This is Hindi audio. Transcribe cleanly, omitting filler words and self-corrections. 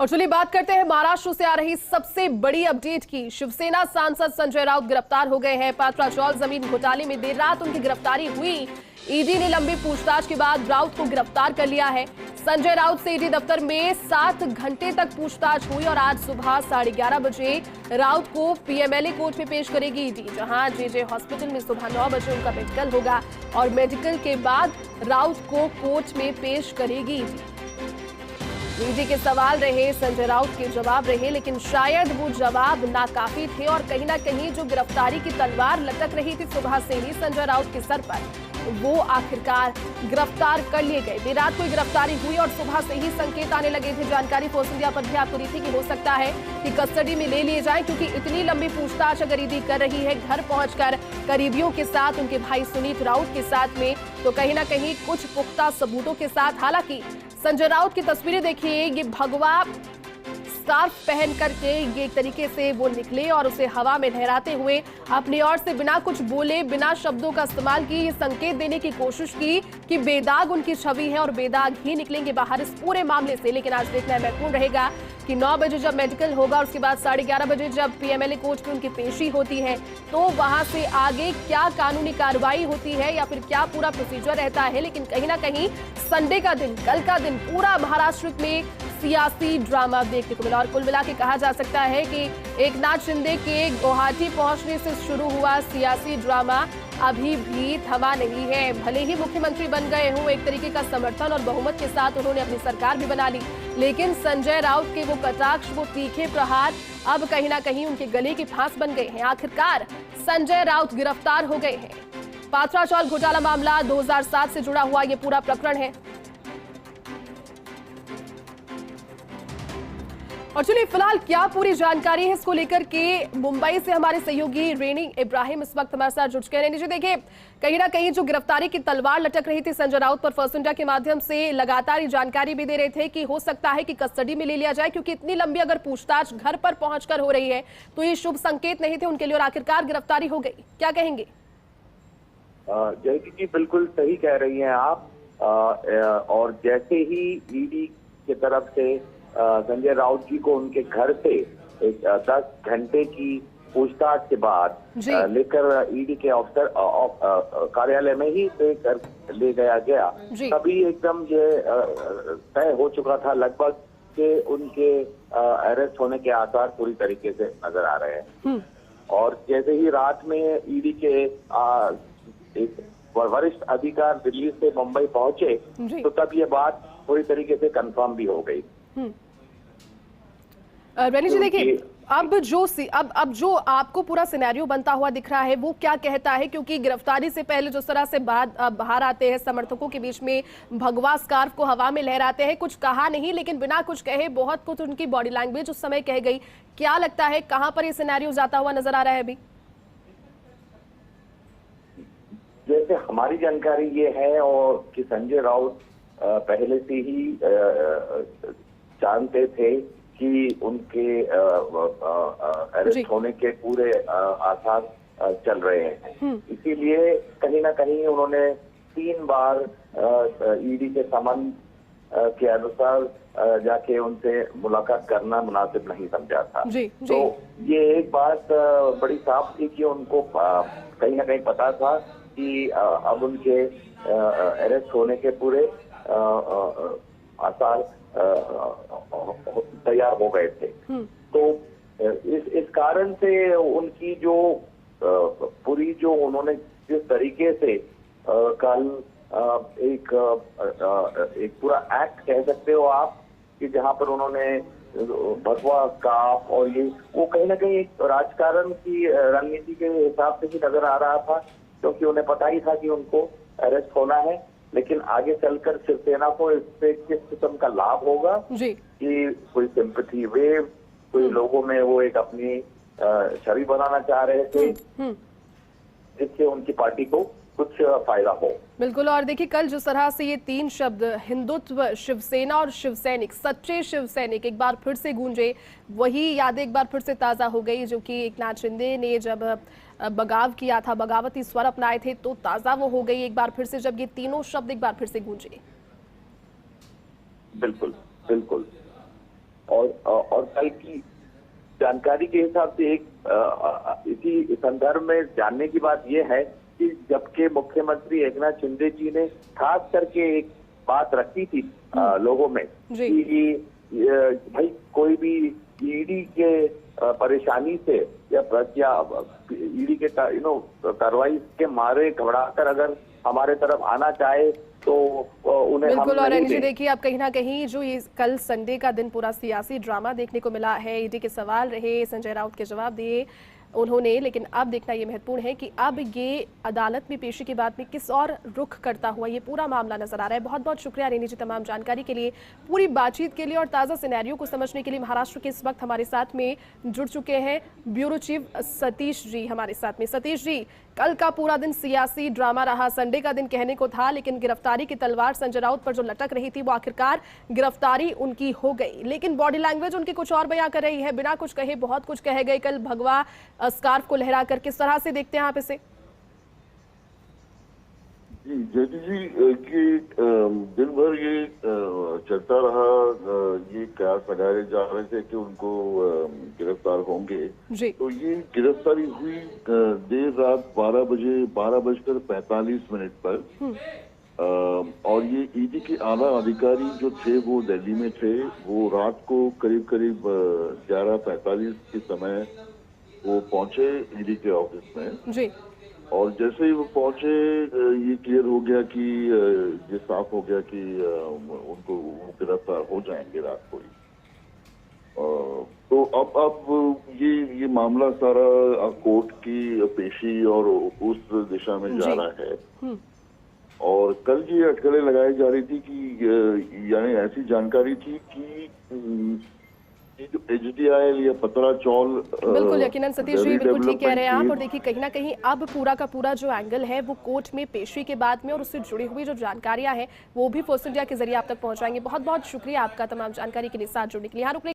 और चलिए बात करते हैं महाराष्ट्र से आ रही सबसे बड़ी अपडेट की। शिवसेना सांसद संजय राउत गिरफ्तार हो गए हैं। पात्राचौल जमीन घोटाले में देर रात उनकी गिरफ्तारी हुई। ईडी ने लंबी पूछताछ के बाद राउत को गिरफ्तार कर लिया है। संजय राउत से ईडी दफ्तर में 7 घंटे तक पूछताछ हुई और आज सुबह 11:30 बजे राउत को पीएमएलए कोर्ट में पेश करेगी ईडी, जहां जेजे हॉस्पिटल में सुबह 9 बजे उनका मेडिकल होगा और मेडिकल के बाद राउत को कोर्ट में पेश करेगी ईडी। ईडी के सवाल रहे, संजय राउत के जवाब रहे, लेकिन शायद वो जवाब नाकाफी थे और कहीं ना कहीं जो गिरफ्तारी की तलवार लटक रही थी सुबह से ही संजय राउत के सर पर, वो आखिरकार गिरफ्तार कर लिए गए। देर रात को गिरफ्तारी हुई और सुबह से ही संकेत आने लगे थे। जानकारी पोस्ट इंडिया पर भी आपको दी थी कि हो सकता है कि कस्टडी में ले लिए जाए, क्योंकि इतनी लंबी पूछताछ अगर ईडी कर रही है घर पहुंचकर करीबियों के साथ, उनके भाई सुनीत राउत के साथ में, तो कहीं ना कहीं कुछ पुख्ता सबूतों के साथ। हालांकि संजय राउत की तस्वीरें देखिए, ये भगवा स्कार्फ पहन करके ये एक तरीके से वो निकले और उसे हवा में लहराते हुए अपनी ओर से बिना कुछ बोले, बिना शब्दों का इस्तेमाल किए, ये संकेत देने की कोशिश की कि बेदाग उनकी छवि है और बेदाग ही निकलेंगे बाहर इस पूरे मामले से। लेकिन आज देखना महत्वपूर्ण रहेगा कि 9 बजे जब मेडिकल होगा, उसके बाद 11:30 बजे जब पीएमएलए कोर्ट में उनकी पेशी होती है, तो वहां से आगे क्या कानूनी कार्रवाई होती है या फिर क्या पूरा प्रोसीजर रहता है। लेकिन कहीं ना कहीं संडे का दिन, कल का दिन पूरा महाराष्ट्र में सियासी ड्रामा देखने को मिला और कुल मिला के कहा जा सकता है कि एकनाथ शिंदे के गुवाहाटी पहुंचने से शुरू हुआ सियासी ड्रामा अभी भी थमा नहीं है। भले ही मुख्यमंत्री बन गए हों, एक तरीके का समर्थन और बहुमत के साथ उन्होंने अपनी सरकार भी बना ली, लेकिन संजय राउत के वो कटाक्ष, वो तीखे प्रहार अब कहीं ना कहीं उनके गले की फांस बन गए हैं। आखिरकार संजय राउत गिरफ्तार हो गए हैं। पात्राचौल घोटाला मामला 2007 से जुड़ा हुआ ये पूरा प्रकरण है। और चलिए फिलहाल क्या पूरी जानकारी है इसको लेकर के मुंबई से हमारे सहयोगी रेनी इब्राहिम इस वक्त हमारे साथ जुड़ चुके हैं। रेनी जी, देखिए कहीं ना कहीं जो गिरफ्तारी की तलवार लटक रही थी संजय राउत पर, फर्स्ट इंडिया के माध्यम से लगातार ये जानकारी भी दे रहे थे कि हो सकता है कि कस्टडी में ले लिया जाए, क्योंकि इतनी लंबी अगर पूछताछ घर पर पहुंचकर हो रही है तो ये शुभ संकेत नहीं थे उनके लिए और आखिरकार गिरफ्तारी हो गई। क्या कहेंगे? जयती जी बिल्कुल सही कह रही हैं आप। और जैसे ही ईडी की तरफ से संजय राउत जी को उनके घर से 10 घंटे की पूछताछ के बाद लेकर ईडी के ऑफिसर कार्यालय में ही ले गया, तभी एकदम ये तय हो चुका था लगभग कि उनके अरेस्ट होने के आसार पूरी तरीके से नजर आ रहे हैं। और जैसे ही रात में ईडी के एक वरिष्ठ अधिकारी दिल्ली से मुंबई पहुंचे, तो तब ये बात पूरी तरीके से कंफर्म भी हो गई। रेनी जी, देखिए अब जो आपको पूरा सिनेरियो बनता हुआ दिख रहा है वो क्या कहता है, क्योंकि गिरफ्तारी से पहले जिस तरह से बाहर आते हैं, समर्थकों के बीच में भगवा स्कार्फ को हवा में लहराते हैं, कुछ कहा नहीं लेकिन बिना कुछ कहे बहुत कुछ उनकी बॉडी लैंग्वेज उस समय कह गई। क्या लगता है कहां पर ये सिनेरियो जाता हुआ नजर आ रहा है अभी? जैसे हमारी जानकारी ये है और कि संजय राउत पहले से ही जानते थे कि उनके अरेस्ट होने के पूरे आसार चल रहे हैं, इसीलिए कहीं ना कहीं उन्होंने 3 बार ईडी के समन के अनुसार जाके उनसे मुलाकात करना मुनासिब नहीं समझा था। तो ये एक बात बड़ी साफ थी कि उनको कहीं ना कहीं पता था कि अब उनके अरेस्ट होने के पूरे आसार तैयार हो गए थे। तो इस कारण से उनकी जो पूरी जो उन्होंने जिस तरीके से कल एक पूरा एक्ट कह सकते हो आप, कि जहां पर उन्होंने भगवा स्कार्फ और ये वो कहीं ना कहीं एक राजकारण की रणनीति के हिसाब से ही नजर आ रहा था, क्योंकि उन्हें पता ही था कि उनको अरेस्ट होना है। लेकिन आगे चलकर शिवसेना को इससे किस किस्म का लाभ होगा कि कोई सिंपैथी वेव, कोई लोगों में वो एक अपनी छवि बनाना चाह रहे थे जिससे उनकी पार्टी को कुछ फायदा हो। बिल्कुल। और देखिए कल जिस तरह से ये 3 शब्द हिंदुत्व, शिवसेना और शिवसैनिक, सच्चे शिवसैनिक एक बार फिर से गूंजे, वही यादें एक बार फिर से ताजा हो गई जो कि एकनाथ शिंदे ने जब बगाव किया था, बगावती स्वर अपनाए थे, तो ताजा वो हो गई एक बार फिर से जब ये तीनों शब्द एक बार फिर से गूंजे। बिल्कुल बिल्कुल। और कल की जानकारी के हिसाब से इसी संदर्भ में जानने की बात यह है कि जबकि मुख्यमंत्री एकनाथ शिंदे जी ने खास करके एक बात रखी थी लोगों में कि भाई कोई भी ईडी के परेशानी से या ईडी के कार्रवाई के मारे घबराकर अगर हमारे तरफ आना चाहे तो उन्हें बिल्कुल। और अनिल जी देखिए, अब कहीं ना कहीं जो ये कल संडे का दिन पूरा सियासी ड्रामा देखने को मिला है, ईडी के सवाल रहे, संजय राउत के जवाब दिए उन्होंने, लेकिन अब देखना ये महत्वपूर्ण है कि अब ये अदालत में पेशी के बाद में किस और रुख करता हुआ ये पूरा मामला नजर आ रहा है। बहुत बहुत शुक्रिया रेनी जी तमाम जानकारी के लिए, पूरी बातचीत के लिए और ताज़ा सिनेरियो को समझने के लिए। महाराष्ट्र के इस वक्त हमारे साथ में जुड़ चुके हैं ब्यूरो चीफ सतीश जी हमारे साथ में। सतीश जी, कल का पूरा दिन सियासी ड्रामा रहा, संडे का दिन कहने को था, लेकिन गिरफ्तारी की तलवार संजय राउत पर जो लटक रही थी वो आखिरकार गिरफ्तारी उनकी हो गई, लेकिन बॉडी लैंग्वेज उनकी कुछ और बयां कर रही है, बिना कुछ कहे बहुत कुछ कह गए। कल भगवा स्कार्फ को लहरा कर किस तरह से देखते हैं आप इसे? जी जयती जी कि दिन भर ये चलता रहा, ये कयास लगाए जा रहे थे कि उनको गिरफ्तार होंगे जी। तो ये गिरफ्तारी हुई देर रात 12:45 पर और ये ईडी के आला अधिकारी जो थे वो दिल्ली में थे। वो रात को करीब 11:45 के समय वो पहुंचे ईडी के ऑफिस में जी। और जैसे ही वो पहुंचे ये क्लियर हो गया कि ये साफ हो गया कि उनको गिरफ्तार हो जाएंगे रात को ही। तो अब ये मामला सारा कोर्ट की पेशी और उस दिशा में जा रहा है। और कल ये अटकलें लगाई जा रही थी कि यानी ऐसी जानकारी थी कि जो HDIL या पतराचौल, बिल्कुल यकीनन सतीश जी बिल्कुल ठीक कह रहे हैं आप। और देखिए कहीं ना कहीं अब पूरा का पूरा जो एंगल है वो कोर्ट में पेशी के बाद में और उससे जुड़ी हुई जो जानकारियां हैं वो भी फोर्स इंडिया के जरिए आप तक पहुंचाएंगे। बहुत बहुत शुक्रिया आपका तमाम जानकारी के लिए साथ जुड़ने के लिए। यहाँ रुकने